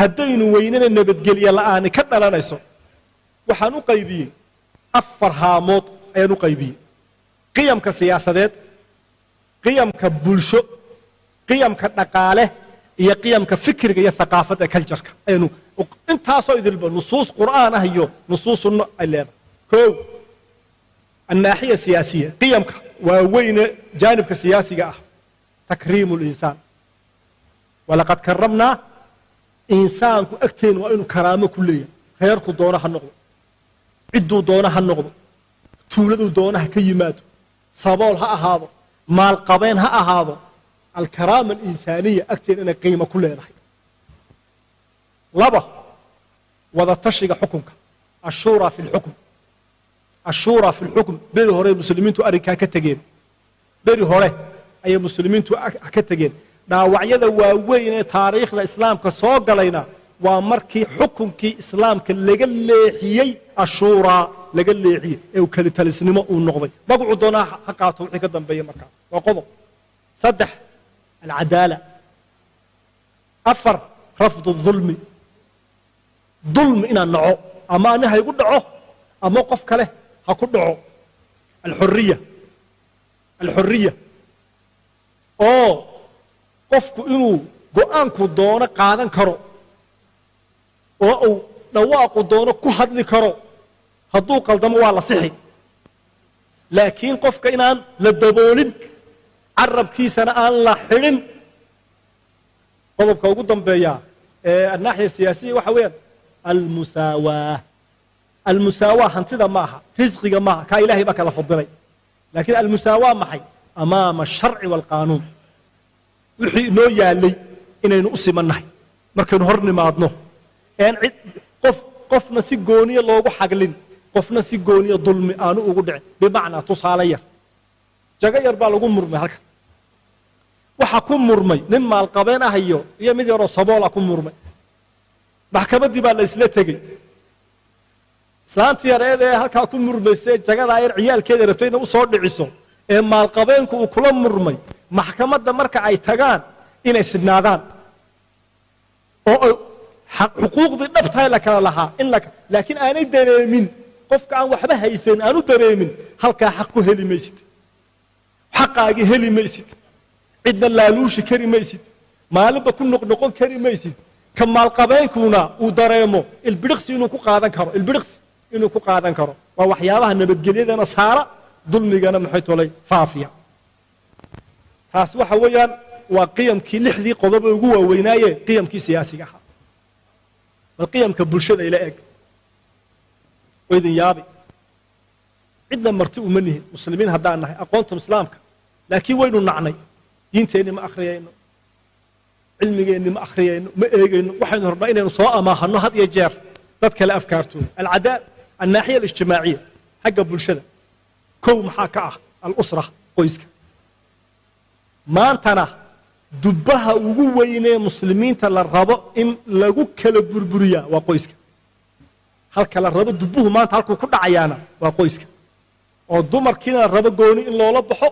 haddaynu weynana nabadgelye la'aani ka dhalanayso waxaan u qaybiyey 4 haamood ayaan u qaybiyey qiyamka siyaasadeed qiyamka bulsho qiyamka dhaqaale iyo qiyamka fikriga iyo thaqaafada culture-ka aynu intaasoo idilba nusuus qur'aan ah iyo nusuus sunno ay leedahay koow الناحية السياسية قيمك ووين جانبك السياسي تكريم الإنسان ولقد كرمنا إنسان أكتين وإنه كرامة كلية خيرك دونها النقض عدوا دونها النقض تولدوا دونها كيمات صبولها هذا مال قبينها هذا الكرامة الإنسانية أكتين إن قيمة كلية رحيم لبا وذا تشرق حكمك الشورى في الحكم الشورى في الحكم بيري هوري المسلمين تو أريكا كتجين بيري هوري أي مسلمين تو كتجين داوعيدا واوين تاريخ الإسلام كسوق علينا ومركي حكم كي إسلام كلجل لحيي الشورى لجل لحيي أو كلت السينما والنقضي بقعد دونا حقاته وحكي بين مكان وقضوا صدح العدالة أفر رفض الظلم ظلم إن النعو أما أنها يقول نعو أما وقف كله هكذا الحرية أو قفك إنه قانك دونا قادن كرو أو نواق دونا كهد لكرو هدو قلدم والله صحي لكن قفك إنان للدبولين عرب كيسنا أن لا حرن قضبك وقدم بيا الناحية السياسية وحوين المساواة هنتذا معها رزقك معها كإلهي بك لفضلي لكن المساواة معي أمام الشرع والقانون وحي نو يالي إنه نقسم النهي مركن هرني ما أدنه يعني قفنا سيقوني الله حقلين قفنا سيقوني ظلم آنو أقودع بمعنى تصاليا جاقا يربع لغو مرمي هلك وحكم مرمي نما القبين أهيو يمدي رو صبول أكون مرمي محكمة دي بقى لإسلاتي islaantii yareed ee halkaa ku murmaysay jagada ayar ciyaalkeeda rabtay inay u soo dhiciso ee maalqabeenku uu kula murmay maxkamadda marka ay tagaan inay sidnaadaan oo xuquuqdii dhabtahay la kala lahaa laakiin aanay dareemin qofka aan waxba haysan aanu dareemin halkaa xaq ku heli maysid xaqaagii heli maysid cidna laaluushi kari maysid maalinba ku noqnoqon kari maysid ka maalqabeenkuna uu dareemo ilbiriqsi inuu ku qaadan karo ilbiriqsi inuu ku qaadan karo waa waxyaabaha nabadgelyadana saara dulmigana maxay tolay faafiya taas waxa weeyaan waa qiyamkii 6dii qodob ugu waaweynaaye qiyamkii siyaasiga ahaa bal qiyamka bulshada ila eeg weydin yaabi cidna marti uma nihin muslimiin haddaan nahay aqoonta islaamka laakiin waynu nacnay diinteenni ma akhriyayno cilmigeenni ma akhriyayno ma eegayno waxaynu rabnaa inaynu soo amaahano had iyo jeer dad kale afkaartooda alcadaal الناحية الاجتماعية حق بلشدة كو محاكاة الأسرة قويسك ما انتنا دبها وقوين مسلمين تلا الرابع إن لقو كلا بربرية وقويسك هل كلا الرابع دبوه ما انت هلكو كل عيانا وقويسك والدمر كينا الرابع قوني إن لولا بحو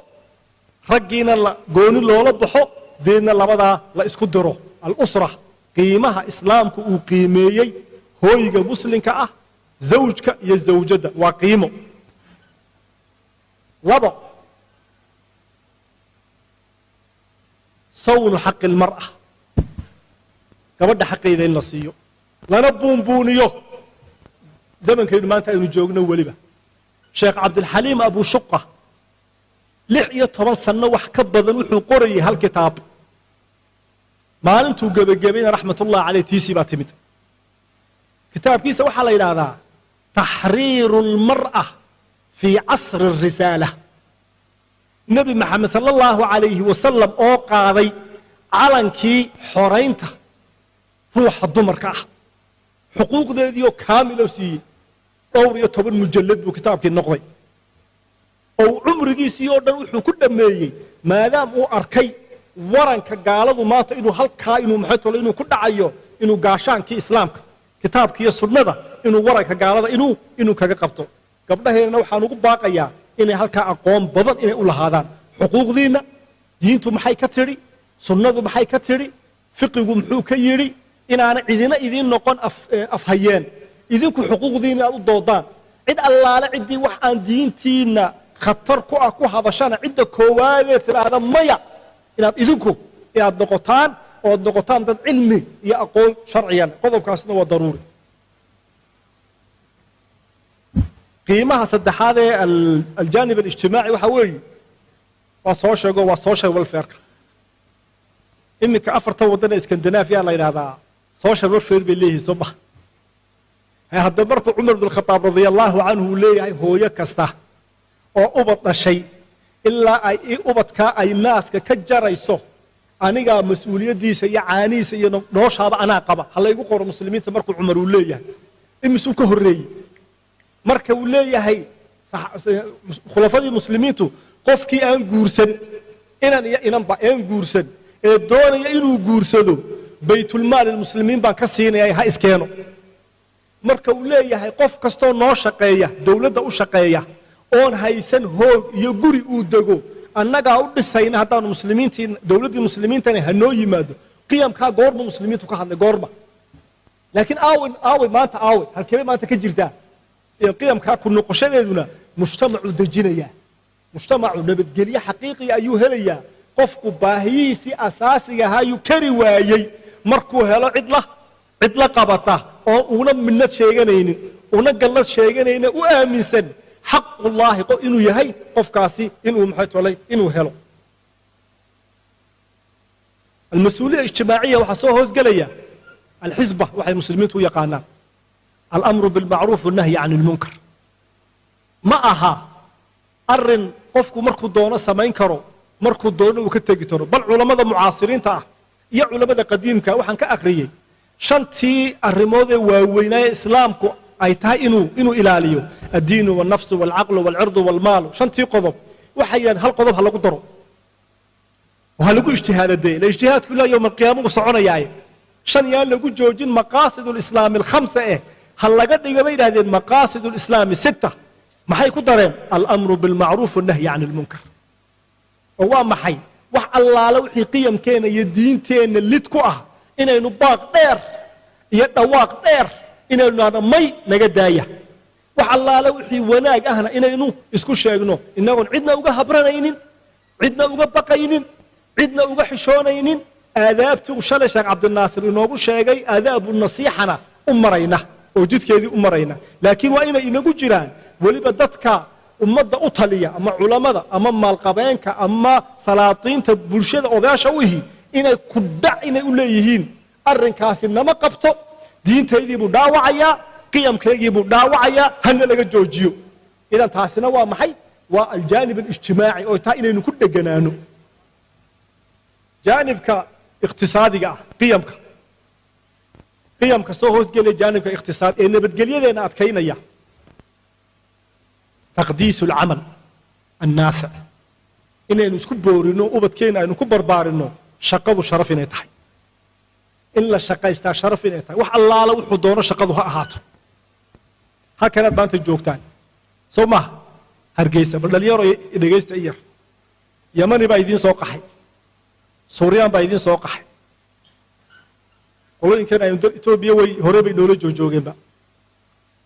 رقينا قوني لولا بحو دينا لبدا لا اسكدرو الأسرة قيمها إسلامك وقيميي هويga muslimka ah zawjka iyo zawjada waa qiimo laba صون حق المرأة gabadha xaqeeda in la siiyo lana buunbuuniyo zamankaynu maanta aynu joogno weliba sheekh cabdilxaliim abu shuqa 16 sano wax ka badan wuxuu qorayay hal kitaab maalintuu gabagabayna raxmatullahi calayh tiisii baa timid kitaabkiisa waxaa la yidhaahdaa taxriiru lmar'a fii casri الrisaala nebi maxamed sala allahu calayhi wasalam oo qaaday calankii xoraynta ruuxa dumarka ah xuquuqdeediioo kaamiloo siiyey 12 mujallad buu kitaabkii noqday oo cumrigiisii oo dhan wuxuu ku dhameeyay maadaam uu arkay waranka gaaladu maanta inuu halkaa inuu maxay inuu ku dhacayo inuu gaashaankii islaamka kitaabkii iyo sunnada inuu waranka gaalada inuu kaga qabto gabdhaheena waxaan ugu baaqayaa inay halkaa aqoon badan inay u lahaadaan xuquuqdiina diintu maxay ka tiri sunnadu maxay ka tiri fiqigu muxuu ka yiri inaana cidina idin noqon afhayeen idinku xuquuqdiina aad u doodaan cid allaale cidii wax aan diintiina khatar ku ah ku hadashana cidda koowaad ee tiraahda maya inaad noqotaan dad cilmi iyo aqoon sharciyan qodobkaasna waa daruuri qiimaha saddexaad ee aljaanib alijtimaaci waxa weeye waa soo sheego waa social welfareka iminka afartan waddan ee iskandinaafiya la yidhahdaa social welfare bay leeyihiin soo maha hadda markuu cumar bn khataab radia allahu canhu uu leeyahay hooyo kasta oo ubad dhashay ilaa ay ubadkaa ay naaska ka jarayso anigaa mas-uuliyaddiisa iyo caanihiisa iyo noloshaaba anaa qaba ha laygu qoro muslimiinta markuu cumar uu leeyahay imisuu ka horreeyey marka uu leeyahay khulafadii muslimiintu qofkii aan guursan inan iyo inanba aan guursan ee doonaya inuu guursado baytulmaal muslimiin baan ka siinaya ha iskeeno marka uu leeyahay qof kastoo noo shaqeeya dawladda u shaqeeya oon haysan hoog iyo guri uu dego annagaa u dhisayna haddaanu muslimiintii dawladdii muslimiintana ha noo yimaado qiyamkaa goorma muslimiintu ka hadlay goorma laakiin aaway maanta halkeebay maanta ka jirtaa qiyamkaa ku noqoshadeeduna mujtamacuu dejinayaa mujtamacu nabadgelye xaqiiqiga ayuu helayaa qofku baahiyihiisii asaasiga ahaayuu kari waayey markuu helo cid la qabata oo una minnad sheeganaynin una gallad sheeganayna u aaminsan xaqullaahi inuu yahay qofkaasi inuu helo almas-uuliya ijtimaaciya waxaa soo hoosgelaya alxisba waxay muslimiintu u yaqaanaan alamru bilmacruuf wannahyi can ilmunkar ma aha arin qofku markuu doono samayn karo markuu doono uu ka tegi karo bal culammada mucaasiriinta ah iyo culammada qadiimka waxaan ka akhriyey shantii arrimood ee waaweynaaye islaamku ay tahay inuu ilaaliyo addiinu walnafsu walcaqlu walcirdu walmaalu shantii qodob waxay yidhahdeen hal qodob ha lagu daro oo ha lagu ijtihaadadee ila ijtihaadku ilaa yowma alqiyaama uu soconayaaye shan yaan lagu joojin maqaasid lislaami alkhamsa ha laga dhiga bay yidhahdeen maqaasid lislaami sitta maxay ku dareen alamru bilmacruuf wannahyi can ilmunkar oo waa maxay wax allaale wixii qiyamkeenna iyo diinteenna lid ku ah inaynu baaq dheer iyo dhawaaq dheer inaynu nahno may naga daaya wax allaale wixii wanaag ahna inaynu isku sheegno inagoon cidna uga habranaynin cidna uga baqaynin cidna uga xishoonaynin aadaabtii uu shalay sheekh cabdinaasir inoogu sheegay aadaabu nasiixana u marayna oo jidkeedii u marayna laakiin waa inay inagu jiraan weliba dadka ummadda u taliya ama culammada ama maalqabeenka ama salaatiinta bulshada odayaasha u ihi inay kudhac inay u leeyihiin arrinkaasi nama qabto diintaydii buu dhaawacayaa qiyamkaygii buu dhaawacayaa hana laga joojiyo idan taasina waa maxay waa aljaanib alijtimaaci oo taa inaynu ku dheganaano jaanibka iqtisaadiga ah qiyamka soo hoosgelaya jaanibka iqtisaad ee nabadgelyadeena adkaynaya taqdiisu alcamal annaafic inaynu isku boorino ubadkeena aynu ku barbaarinno shaqadu sharaf inay tahay in la shaqaystaa sharaf inay tahay wax allaala wuxuu doono shaqadu ha ahaato halkanaad maanta joogtaan soo maaha hargeysa bal dhalinyaro dhegaysta iyar yamani baa idiin soo qaxay suuriyaan baa idiin soo qaxay qolooyinkan aynu etoobiya hore bay noola joogjoogeenba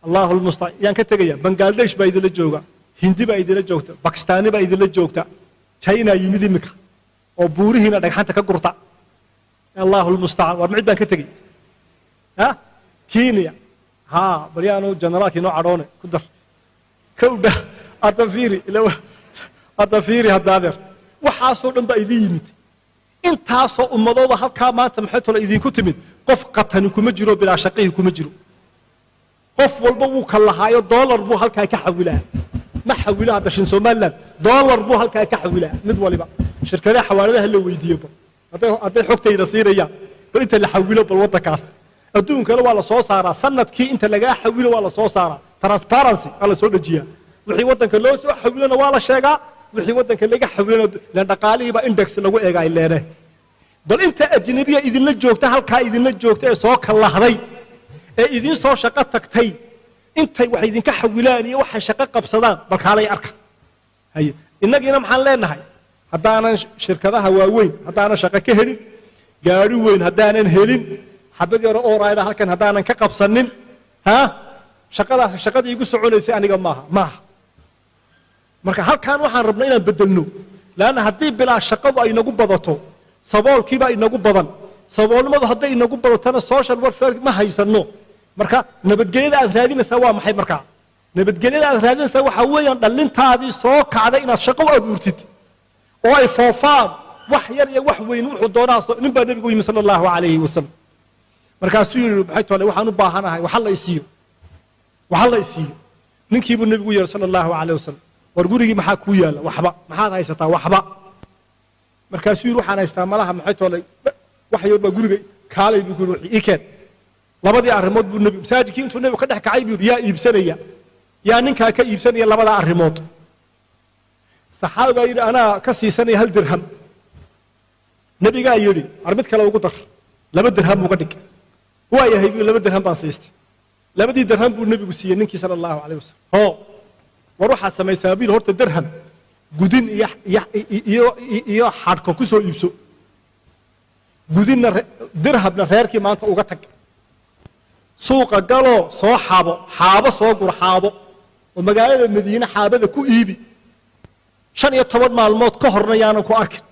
allahu lmustacaan yaan ka tegaya bangladesh baa idinla jooga hindi baa idinla joogta bakistaani baa idinla joogta china yimid imika oo buurihiina dhagxanta ka gurta allahu lmustacaan war micid baan ka tegey kenya bal yaanu generaalkii noo cadhoone ku dar kowdha hadda fiiri haddaadeer waxaasoo dhan baa idin yimid intaasoo ummadooda halkaa maanta maxay tolo idinku timid qof qatani kuma jiro bilaa shaqihi kuma jiro qof walba wuu ka lahaayo dollar buu halkaa ka xawilaa ma xawilo hadda shin somaliland dollar buu halkaa ka xawilaa mid waliba shirkadaha xawaaladaha la weydiiyo hadday xogtayda siinayaan bal inta la xawilo bal waddankaas adduunkana waa la soo saaraa sanadkii inta lagaa xawilo waa la soo saaraa transparency waa la soo dejiyaa wixii waddanka loo soo xawilana waa la sheegaa wixii waddanka laga xawilana leen dhaqaalihiiba index lagu eegaa ileene bal inta ajnabiya idinla joogta halkaa idinla joogta ee soo kallahday ee idin soo shaqo tagtay intay wax idinka xawilaan iyo waxay shaqo qabsadaan bal kaalay arka haye innagiina maxaan leenahay haddaanan shirkadaha waaweyn haddaanan shaqo ka helin gaari weyn haddaanan helin xabad yaro oo raayda halkan haddaanan ka qabsanin shaqadii igu soconaysay aniga maaha marka halkaan waxaan rabnaa inaan bedelno laanna haddii bilaa shaqadu ay nagu badato saboolkiiba inagu badan saboolnimadu hadday inagu badatana social welfare ma haysanno marka nabadgelyada aad raadinaysaa waa maxay markaa nabadgelyada aad raadinaysaa waxaa weeyaan dhallintaadii soo kacday inaad shaqo u abuurtid oo ay foofaan wax yar iyo wax weyn wuxuu doonaa nin baa nebigu yimi sala allahu calayhi wasalam markaasuu yidhi maxay tole waxaan u baahanahay waxa la isiiyo ninkii buu nebigu yidhi sala allahu calayhi wasalam war gurigii maxaa kuu yaalla waxba maxaad haysataa waxba markaasuu yidhi waxaan haystaa malaha maxay tole wax yar baa guriga kaalay buu ku yidhi ii keen labadii arrimood buu nebigu masaajidkii intuu nebigu ka dhex kacay buu yidhi yaa iibsanaya yaa ninkaa ka iibsanaya labadaa arrimood saxaabi baa yidhi anaa ka siisanaya 1 dirham nebigaa yidhi ar mid kale ugu dar 2 dirham uga dhig waa yahay buu 2 dirham baan siistay 2 dirham buu nebigu siiyey ninkii sala allahu calayh wasalam war waxaad samaysaa bil horta dirham gudin iyo xadhko ku soo iibso gudinna dirhamna reerkii maanta uga tag suuqa galoo soo xaabo soo gur xaabo oo magaalada madiine xaabada ku iibi 15 maalmood ka horna yaanan ku arkin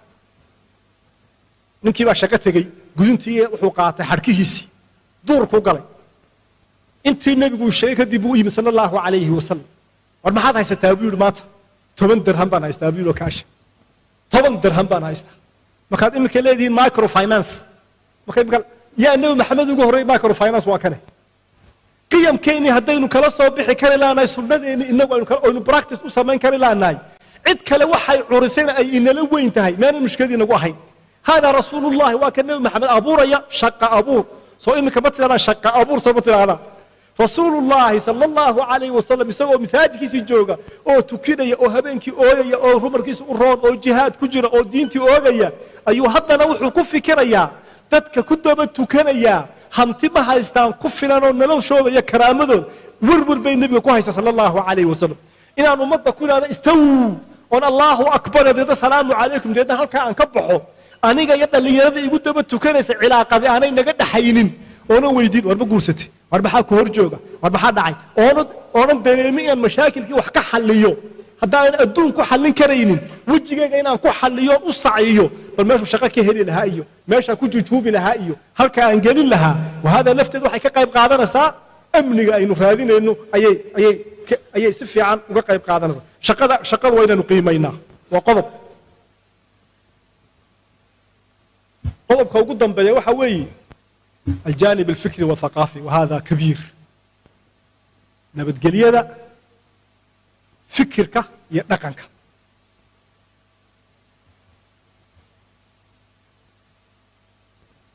ninkii baa shaqo tegey gudintii wuxuu qaatay xadhkihiisii duurku galay intii nebigu sheegay kadib uu yimi sala allahu calayhi wasalam war maxaad haysataa buu yidhi maanta 10 dirham baan haystaa buu yidhi kaasha 10 dirham baan haystaa markaad iminka leedihiin microfinance marka iminka yaa nebi maxamed ugu horreeyay microfinance waa kane qiyamkeennii haddaynu kala soo bixi kari laanahay sunnadeenni innagu aynu practice u samayn kari laanahay cid kale waxay curisayna ay inala weyn tahay meena mushkiladii nagu ahayn hada rasuulullahi waa ka nebi maxamed abuuraya shaqa abuur soo iminka ma tirahdaan shaqa abuur soo ma tirahdaan rasuulullahi sala allahu calayhi wasalam isagoo masaajidkiisii jooga oo tukinaya oo habeenkii ooyaya oo rumarkiisa u roon oo jihaad ku jira oo diintii oogaya ayuu haddana wuxuu ku fikirayaa dadka ku daba tukanayaa hanti ma haystaan ku filan oo noloshooda iyo karaamadooda werwer bay nebiga ku haysaa sala allahu calayhi wasalam inaan ummadda ku idhahdo istaw oon allahu akbar deedna salaamu calaykum deedna halkaa aan ka baxo aniga iyo dhallinyarada igu daba tukanaysa cilaaqadii aanay naga dhaxaynin oonan weydiin war ma guursatay war maxaa ku hor jooga war maxaa dhacay oonan dareemin inaan mashaakilkii wax ka xalliyo haddaanan adduun ku xallin karaynin wejigayga inaan ku xalliyo u saciyo bal meeshuu shaqo ka heli lahaa iyo meeshaan ku jujuubi lahaa iyo halka aan gelin lahaa wahada lafteed waxay ka qayb qaadanaysaa amniga aynu raadinayno ayay si fiican uga qayb qaadanaysaa shaqada waa inaynu qiimaynaa waa qodobka ugu dambeeya waxa weeye الجانب الفكري والثقافي وهذا كبير نبتقليدا فكرك يدقنك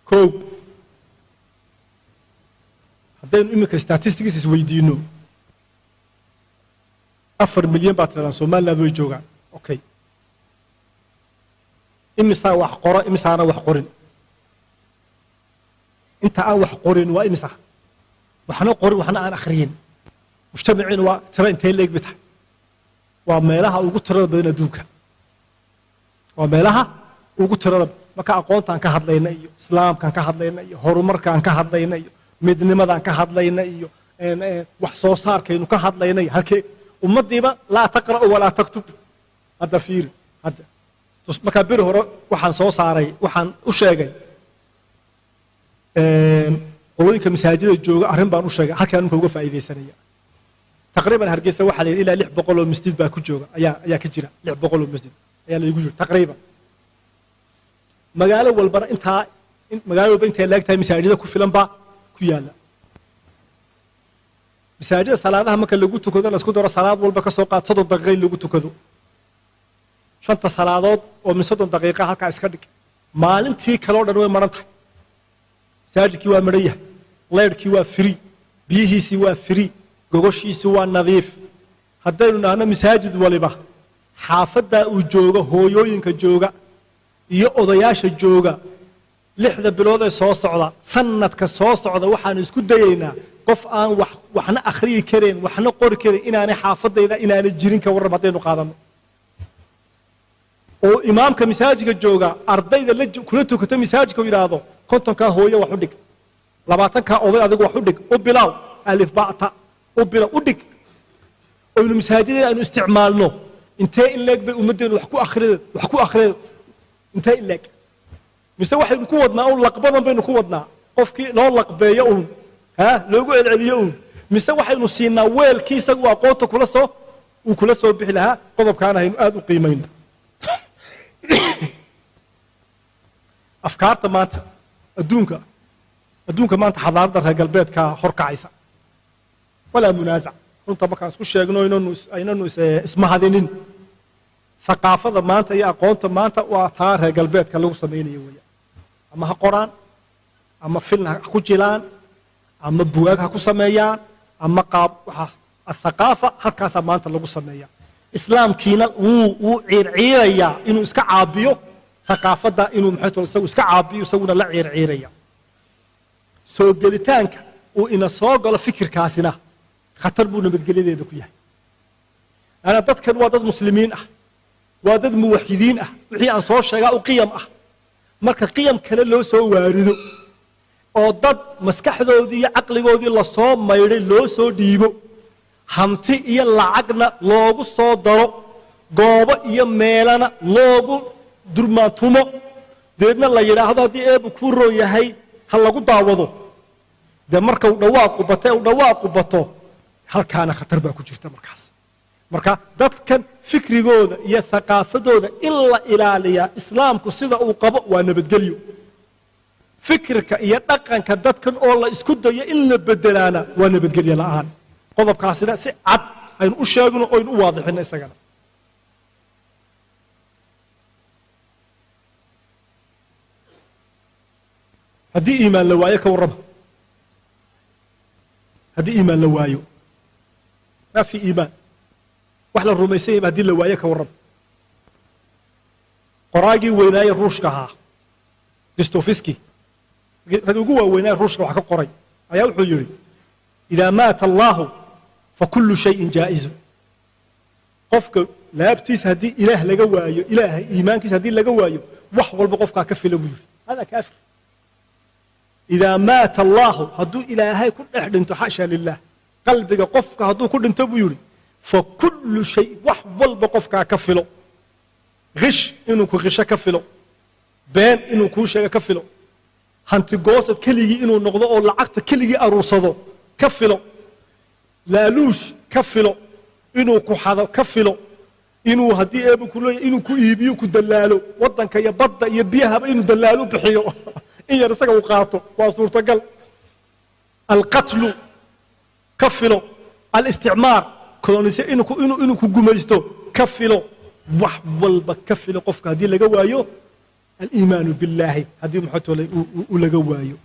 كو هذين إمك statistics ويدينو 4 مليون باتران سومال لا ذوي جوغان أوكي إمسا وحقرا إمسا أنا وحقرن انت اوح قرن وامسح وحنا قرن وحنا aan akhriyin mujtamacin waa tira intee leeg bitahay waa meelaha ugu tirada badan adduunka waa meelaha ugu tirada marka aqoontaan ka hadlayna iyo islaamkaan ka hadlayna iyo horumarkaan ka hadlayna iyo midnimadaan ka hadlayna iyo wax soo saarkaynu ka hadlayna halkee ummadiiba laa taqra wala taktub hadda fiir hadda marka bir hore waxaan soo saaray waxaan u sheegay qolooyinka masaajida jooga arrin baan u sheegay halkaan ninka uga faa'iideysanaya taqriiban hargeysa waxa la ilaa 600 oo masjid baa ku jooga ayaa ka jira 600 oo masjid ayaa la igu jira taqriiban magaalo walba inta laagtahay masaajida ku filan baa ku yaala masaajida salaadaha marka lagu tukado la isku daro salaad walba ka soo qaad 30 daqiiqo lagu tukado 5 salaadood oo min 30 daqiiqo halka iska dhig maalintii kale oo dhan way maran tahay masaajidkii waa maran yahay leyrkii waa free biyihiisii waa free gogoshiisii waa nadiif haddaynu nahno masaajid waliba xaafaddaa uu jooga hooyooyinka jooga iyo odayaasha jooga 6 bilood ee soo socda sanadka soo socda waxaan isku dayaynaa qof aan waxna akhriyi kareen waxna qori kareen inaanay xaafadayda inaanay jirin ka warrab haddaynu qaadano oo imaamka masaajidka jooga ardayda kula tukata masaajidka yiraahdo 50 hooyo wax u dhig 20 oday adigu wax u dhig u bilaaw alif ba'ta u bilaaw u dhig oo masaajidada aanu isticmaalno intee in leeg bay ummadeenu wax ku akhriyeen intee in leeg mise waxaynu ku wadnaa oo laqbadan baynu ku wadnaa qofkii loo laqbeeyo loogu celceliyo mise waxaynu siinaa weelkii isagu aqoonta kula soo bixi lahaa qodobkaana haynu aad u qiimayno afkaarta maanta adduunka maanta xadaarada reer galbeedka horkacaysa walaa munaasac runta markaan isku sheegno aynanu ismahadinin ثقافة ما أنت يا قوانت ما أنت وأثار قلبيت كلو سميني ويا أما هقران أما فيلم هكوجيلان أما بواق هكو سميان أما قاب الثقافة هكذا ما أنت لو سميان إسلام كينا عيريا إنه إسكا عابيو ثقافة دا إنه محيطه يسوي إسكا عابيو يسوينا لا عيريا سو قلتانك وإن صاق على فكر كاسنا خطر بونا بتقليدي دكويا أنا بذكر وادد مسلمين وادد موحدين وحي عن صور شجاع وقيم مركا قيم كلا لو سو واردو oo dad maskaxdoodii iyo caqligoodii la soo mayray loo soo dhiibo hanti iyo lacagna loogu soo daro goobo iyo meelana loogu durmaantumo deedna la yiraahdo hadii eebu ku roo yahay ha lagu daawado de marka uu dhawaaqu bato halkaana khatar baa ku jirta markaas marka dadkan fikrigooda iyo thaqaafadooda in la ilaaliya islaamku sida uu qabo waa nabadgelyo fikirka iyo dhaqanka dadkan oo la isku dayo in la bedelaana waa nabadgelyo la'aan qodobkaasina si cad aynu u sheegno oo aynu u waadixino isagana haddii iimaan la waayo ka warrama haddii iimaan la waayo ma fi iimaan wax la rumaysan yahay haddii la waayo ka warrama qoraagii weynaaye ruushka ahaa Dostoevsky هذا هو وين الروش راح كقري أيها الحجري إذا مات الله فكل شيء جائز قفك لا بتيس هدي إله لجوايو إله إيمانك هدي لجوايو وحول بقفك كفي لمير هذا كافر إذا مات الله هدو إلهي كل أحد أنت حاشا لله قلبك قفك هدو كل أنت بيوري فكل شيء وحول بقفك كفي له غش إنه كغش كفي له بين إنه كوش كفي له hanti goosad keligii inuu noqdo oo lacagta keligii aruursado ka filo laaluush ka filo inuu ku xado ka filo inuu hadii eebu ku leeyahay inuu ku iibiyo ku dalaalo wadanka iyo badda iyo biyaha inuu dalaalo bixiyo in yar isaga uu qaato waa suurtagal alqatlu ka filo alisticmaar kolonise inuu ku gumaysto ka filo wax walba ka filo qofka hadii laga waayo الإيمان بالله هذه محتوى ولا جوايو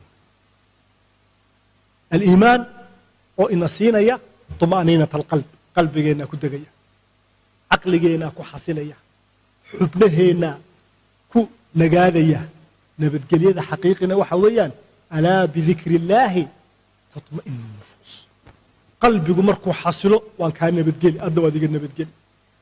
الإيمان وإن صينيا طمأنينة القلب قلب جينا كدجيا عقل جينا كحصليا حبنا هنا كو نجاديا نبت جليد حقيقنا وحويا ألا بذكر الله تطمئن النفوس قلب جمركو حصله وان كان نبت جلي أدنى وادي نبت جلي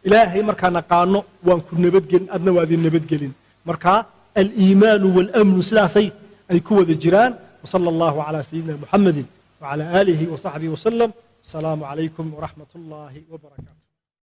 إلهي مركان قانو وان كن نبت جلي أدنى وادي نبت جلي مركا الإيمان والأمن سلاسي أي كوة الجيران وصلى الله على سيدنا محمد وعلى آله وصحبه وسلم السلام عليكم ورحمة الله وبركاته